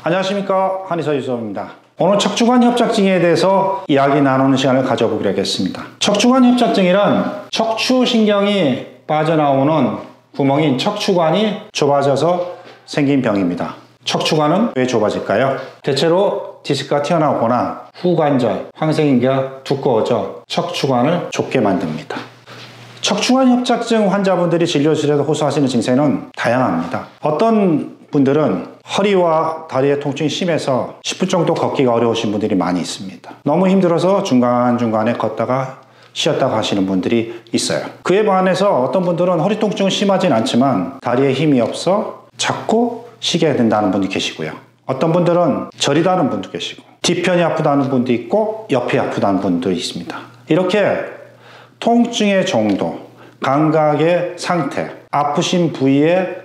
안녕하십니까, 한의사 유서입니다. 오늘 척추관 협착증에 대해서 이야기 나누는 시간을 가져보기로 하겠습니다. 척추관 협착증이란 척추신경이 빠져나오는 구멍인 척추관이 좁아져서 생긴 병입니다. 척추관은 왜 좁아질까요? 대체로 디스크가 튀어나오거나 후관절, 항생기가 두꺼워져 척추관을 좁게 만듭니다. 척추관 협착증 환자분들이 진료실에서 호소하시는 증세는 다양합니다. 어떤 분들은 허리와 다리의 통증이 심해서 10분 정도 걷기가 어려우신 분들이 많이 있습니다. 너무 힘들어서 중간중간에 걷다가 쉬었다가 하시는 분들이 있어요. 그에 반해서 어떤 분들은 허리 통증은 심하진 않지만 다리에 힘이 없어 자꾸 쉬게 된다는 분이 계시고요. 어떤 분들은 저리다는 분도 계시고 뒤편이 아프다는 분도 있고 옆이 아프다는 분도 있습니다. 이렇게 통증의 정도, 감각의 상태, 아프신 부위의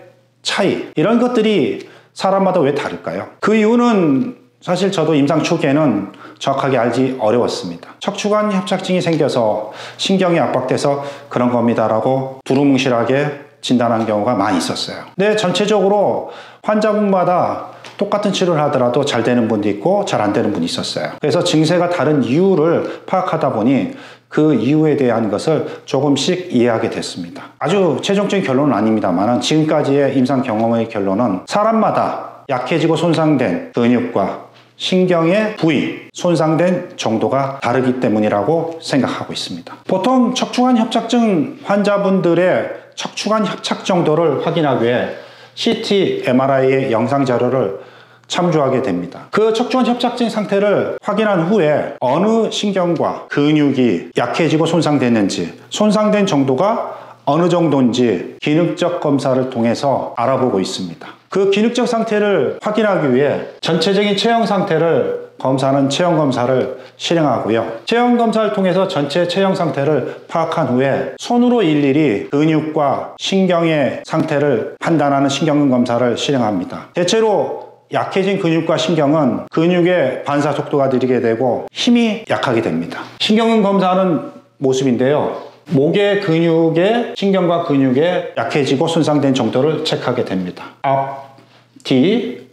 차이, 이런 것들이 사람마다 왜 다를까요? 그 이유는 사실 저도 임상 초기에는 정확하게 알기 어려웠습니다. 척추관 협착증이 생겨서 신경이 압박돼서 그런 겁니다라고 두루뭉실하게 진단한 경우가 많이 있었어요. 근데 전체적으로 환자분마다 똑같은 치료를 하더라도 잘 되는 분도 있고 잘 안 되는 분이 있었어요. 그래서 증세가 다른 이유를 파악하다 보니 그 이유에 대한 것을 조금씩 이해하게 됐습니다. 아주 최종적인 결론은 아닙니다만 지금까지의 임상 경험의 결론은 사람마다 약해지고 손상된 근육과 신경의 부위, 손상된 정도가 다르기 때문이라고 생각하고 있습니다. 보통 척추관 협착증 환자분들의 척추관 협착 정도를 확인하기 위해 CT, MRI의 영상 자료를 참조하게 됩니다. 그 척추관 협착증 상태를 확인한 후에 어느 신경과 근육이 약해지고 손상됐는지, 손상된 정도가 어느 정도인지 기능적 검사를 통해서 알아보고 있습니다. 그 기능적 상태를 확인하기 위해 전체적인 체형 상태를 검사하는 체형 검사를 실행하고요. 체형 검사를 통해서 전체 체형 상태를 파악한 후에 손으로 일일이 근육과 신경의 상태를 판단하는 신경 검사를 실행합니다. 대체로 약해진 근육과 신경은 근육의 반사 속도가 느리게 되고 힘이 약하게 됩니다. 신경 검사하는 모습인데요. 목의 근육의 신경과 근육의 약해지고 손상된 정도를 체크하게 됩니다. 앞, 뒤,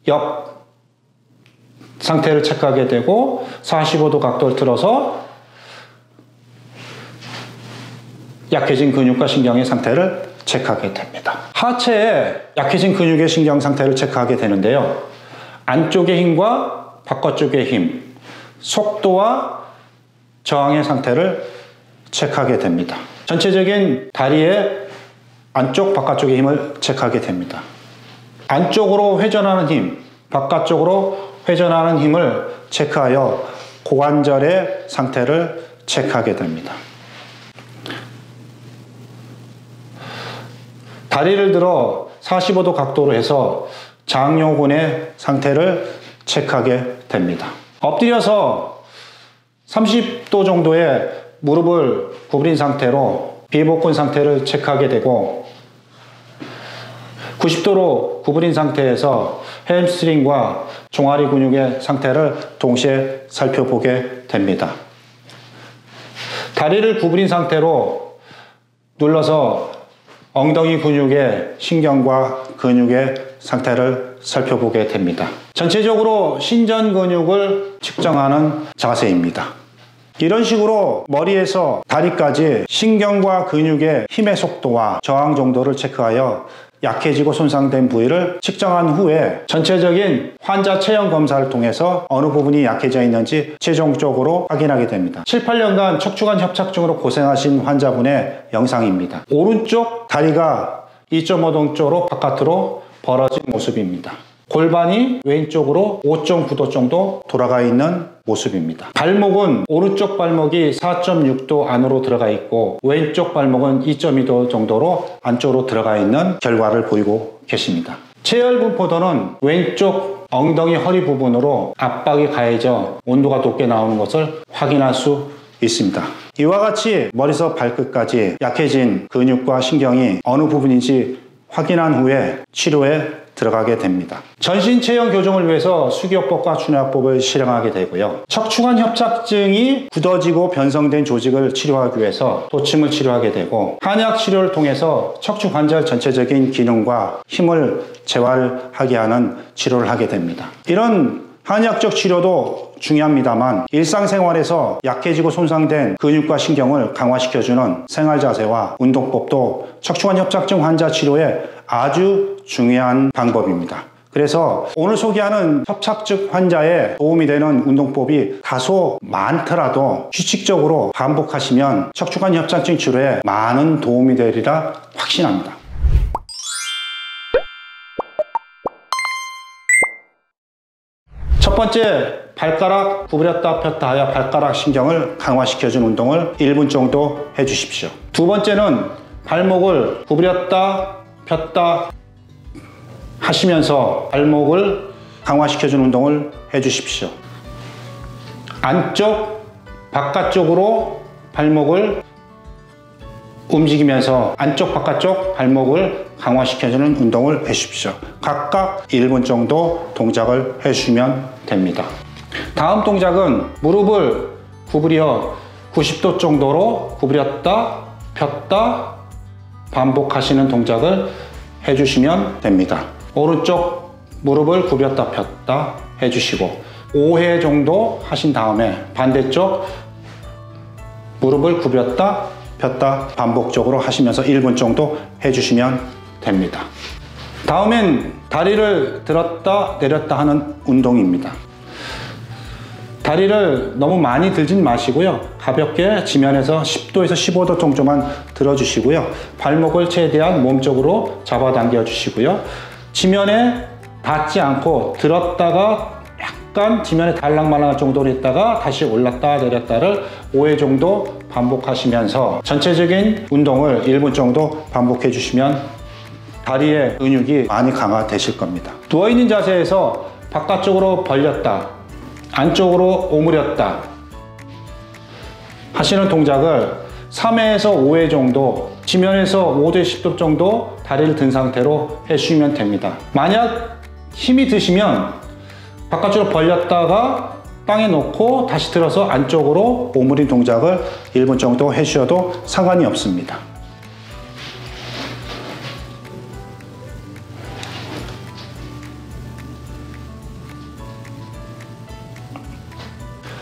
옆 상태를 체크하게 되고 45도 각도를 틀어서 약해진 근육과 신경의 상태를 체크하게 됩니다. 하체에 약해진 근육의 신경 상태를 체크하게 되는데요. 안쪽의 힘과 바깥쪽의 힘, 속도와 저항의 상태를 체크하게 됩니다. 전체적인 다리의 안쪽, 바깥쪽의 힘을 체크하게 됩니다. 안쪽으로 회전하는 힘, 바깥쪽으로 회전하는 힘을 체크하여 고관절의 상태를 체크하게 됩니다. 다리를 들어 45도 각도로 해서 장요근의 상태를 체크하게 됩니다. 엎드려서 30도 정도의 무릎을 구부린 상태로 비복근 상태를 체크하게 되고 90도로 구부린 상태에서 햄스트링과 종아리 근육의 상태를 동시에 살펴보게 됩니다. 다리를 구부린 상태로 눌러서 엉덩이 근육의 신경과 근육의 상태를 살펴보게 됩니다. 전체적으로 신전 근육을 측정하는 자세입니다. 이런 식으로 머리에서 다리까지 신경과 근육의 힘의 속도와 저항 정도를 체크하여 약해지고 손상된 부위를 측정한 후에 전체적인 환자 체형 검사를 통해서 어느 부분이 약해져 있는지 최종적으로 확인하게 됩니다. 7, 8년간 척추관 협착증으로 고생하신 환자분의 영상입니다. 오른쪽 다리가 2.5도 쪽으로 바깥으로 벌어진 모습입니다. 골반이 왼쪽으로 5.9도 정도 돌아가 있는 모습입니다. 발목은 오른쪽 발목이 4.6도 안으로 들어가 있고 왼쪽 발목은 2.2도 정도로 안쪽으로 들어가 있는 결과를 보이고 계십니다. 체열 분포도는 왼쪽 엉덩이 허리 부분으로 압박이 가해져 온도가 높게 나오는 것을 확인할 수 있습니다. 이와 같이 머리에서 발끝까지 약해진 근육과 신경이 어느 부분인지 확인한 후에 치료에 들어가게 됩니다. 전신 체형 교정을 위해서 수기요법과 준하요법을 실행하게 되고요. 척추관 협착증이 굳어지고 변성된 조직을 치료하기 위해서 도침을 치료하게 되고, 한의학 치료를 통해서 척추 관절 전체적인 기능과 힘을 재활하게 하는 치료를 하게 됩니다. 이런 한의학적 치료도 중요합니다만 일상생활에서 약해지고 손상된 근육과 신경을 강화시켜주는 생활자세와 운동법도 척추관 협착증 환자 치료에 아주 중요한 방법입니다. 그래서 오늘 소개하는 협착증 환자에 도움이 되는 운동법이 다소 많더라도 규칙적으로 반복하시면 척추관 협착증 치료에 많은 도움이 되리라 확신합니다. 첫 번째, 발가락 구부렸다 폈다 하여 발가락 신경을 강화시켜준 운동을 1분 정도 해주십시오. 두 번째는 발목을 구부렸다 폈다 하시면서 발목을 강화시켜준 운동을 해주십시오. 안쪽, 바깥쪽으로 발목을 움직이면서 안쪽, 바깥쪽 발목을 강화시켜주는 운동을 해주십시오. 각각 1분 정도 동작을 해주시면 됩니다. 다음 동작은 무릎을 구부려 90도 정도로 구부렸다 폈다 반복하시는 동작을 해주시면 됩니다. 오른쪽 무릎을 구부렸다 폈다 해주시고 5회 정도 하신 다음에 반대쪽 무릎을 구부렸다 폈다 반복적으로 하시면서 1분 정도 해주시면 됩니다. 다음엔 다리를 들었다 내렸다 하는 운동입니다. 다리를 너무 많이 들진 마시고요. 가볍게 지면에서 10도에서 15도 정도만 들어주시고요. 발목을 최대한 몸쪽으로 잡아당겨 주시고요. 지면에 닿지 않고 들었다가 약간 지면에 달랑말랑할 정도로 했다가 다시 올랐다 내렸다를 5회 정도 반복하시면서 전체적인 운동을 1분 정도 반복해 주시면 다리의 근육이 많이 강화되실 겁니다. 누워있는 자세에서 바깥쪽으로 벌렸다 안쪽으로 오므렸다 하시는 동작을 3회에서 5회 정도 지면에서 5대 10도 정도 다리를 든 상태로 해주시면 됩니다. 만약 힘이 드시면 바깥쪽으로 벌렸다가 땅에 놓고 다시 들어서 안쪽으로 오므린 동작을 1분 정도 해주셔도 상관이 없습니다.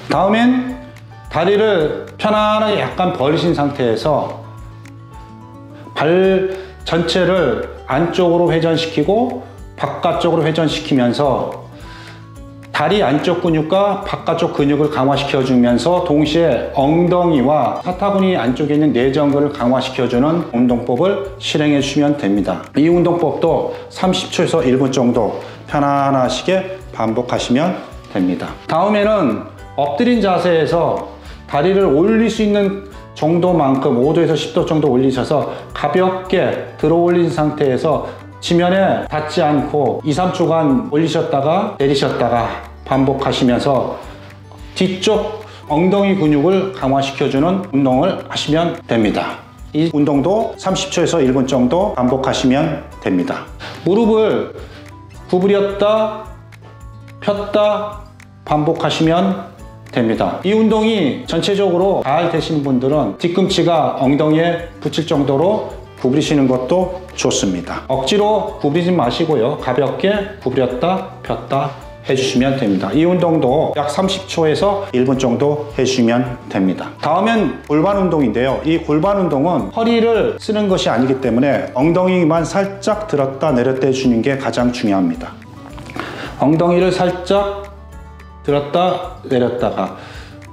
다음엔 다리를 편안하게 약간 벌리신 상태에서 발 전체를 안쪽으로 회전시키고 바깥쪽으로 회전시키면서 다리 안쪽 근육과 바깥쪽 근육을 강화시켜주면서 동시에 엉덩이와 사타구니 안쪽에 있는 내전근을 강화시켜주는 운동법을 실행해 주시면 됩니다. 이 운동법도 30초에서 1분 정도 편안하시게 반복하시면 됩니다. 다음에는 엎드린 자세에서 다리를 올릴 수 있는 정도만큼 5도에서 10도 정도 올리셔서 가볍게 들어 올린 상태에서 지면에 닿지 않고 2-3초간 올리셨다가 내리셨다가 반복하시면서 뒤쪽 엉덩이 근육을 강화시켜주는 운동을 하시면 됩니다. 이 운동도 30초에서 1분 정도 반복하시면 됩니다. 무릎을 구부렸다 폈다 반복하시면 됩니다. 이 운동이 전체적으로 잘 되신 분들은 뒤꿈치가 엉덩이에 붙일 정도로 구부리시는 것도 좋습니다. 억지로 구부리지 마시고요. 가볍게 구부렸다 폈다 해주시면 됩니다. 이 운동도 약 30초에서 1분 정도 해주시면 됩니다. 다음엔 골반 운동인데요. 이 골반 운동은 허리를 쓰는 것이 아니기 때문에 엉덩이만 살짝 들었다 내렸다 해주는 게 가장 중요합니다. 엉덩이를 살짝 들었다 내렸다가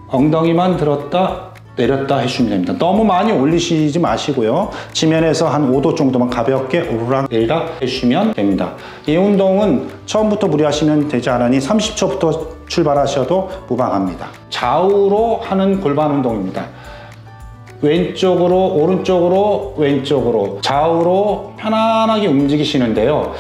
엉덩이만 들었다 내렸다 해주시면 됩니다. 너무 많이 올리시지 마시고요. 지면에서 한 5도 정도만 가볍게 오르락 내리락 해주시면 됩니다. 이 운동은 처음부터 무리하시면 되지 않으니 30초부터 출발하셔도 무방합니다. 좌우로 하는 골반 운동입니다. 왼쪽으로 오른쪽으로 왼쪽으로 좌우로 편안하게 움직이시는데요.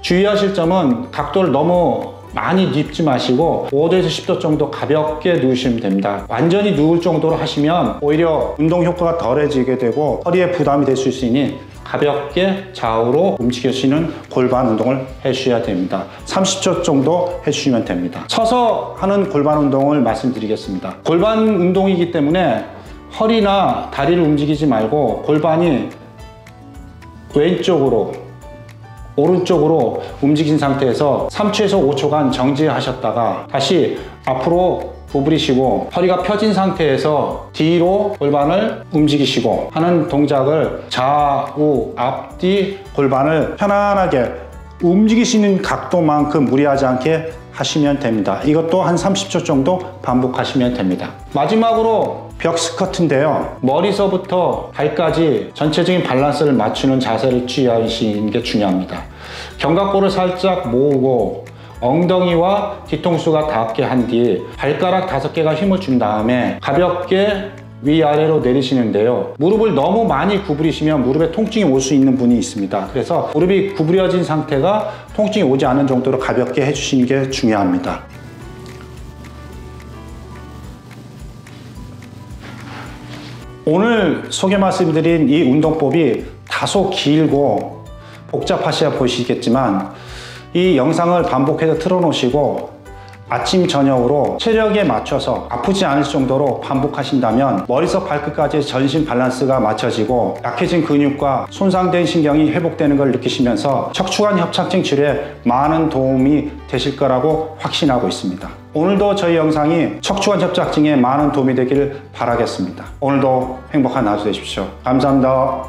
주의하실 점은 각도를 너무 많이 눕지 마시고 5도에서 10도 정도 가볍게 누우시면 됩니다. 완전히 누울 정도로 하시면 오히려 운동 효과가 덜해지게 되고 허리에 부담이 될 수 있으니 가볍게 좌우로 움직여주시는 골반 운동을 해주셔야 됩니다. 30초 정도 해주시면 됩니다. 서서 하는 골반 운동을 말씀드리겠습니다. 골반 운동이기 때문에 허리나 다리를 움직이지 말고 골반이 왼쪽으로 오른쪽으로 움직인 상태에서 3초에서 5초간 정지하셨다가 다시 앞으로 구부리시고 허리가 펴진 상태에서 뒤로 골반을 움직이시고 하는 동작을 좌우 앞뒤 골반을 편안하게 움직이시는 각도만큼 무리하지 않게 하시면 됩니다. 이것도 한 30초 정도 반복하시면 됩니다. 마지막으로 벽 스쿼트인데요. 머리서부터 발까지 전체적인 밸런스를 맞추는 자세를 취하시는 게 중요합니다. 견갑골을 살짝 모으고 엉덩이와 뒤통수가 닿게 한 뒤 발가락 5개가 힘을 준 다음에 가볍게 위아래로 내리시는데요. 무릎을 너무 많이 구부리시면 무릎에 통증이 올 수 있는 분이 있습니다. 그래서 무릎이 구부려진 상태가 통증이 오지 않는 정도로 가볍게 해주시는 게 중요합니다. 오늘 소개 말씀드린 이 운동법이 다소 길고 복잡하셔 보이시겠지만 이 영상을 반복해서 틀어놓으시고 아침 저녁으로 체력에 맞춰서 아프지 않을 정도로 반복하신다면 머리서 발끝까지 전신 밸런스가 맞춰지고 약해진 근육과 손상된 신경이 회복되는 걸 느끼시면서 척추관 협착증 치료에 많은 도움이 되실 거라고 확신하고 있습니다. 오늘도 저희 영상이 척추관 협착증에 많은 도움이 되기를 바라겠습니다. 오늘도 행복한 하루 되십시오. 감사합니다.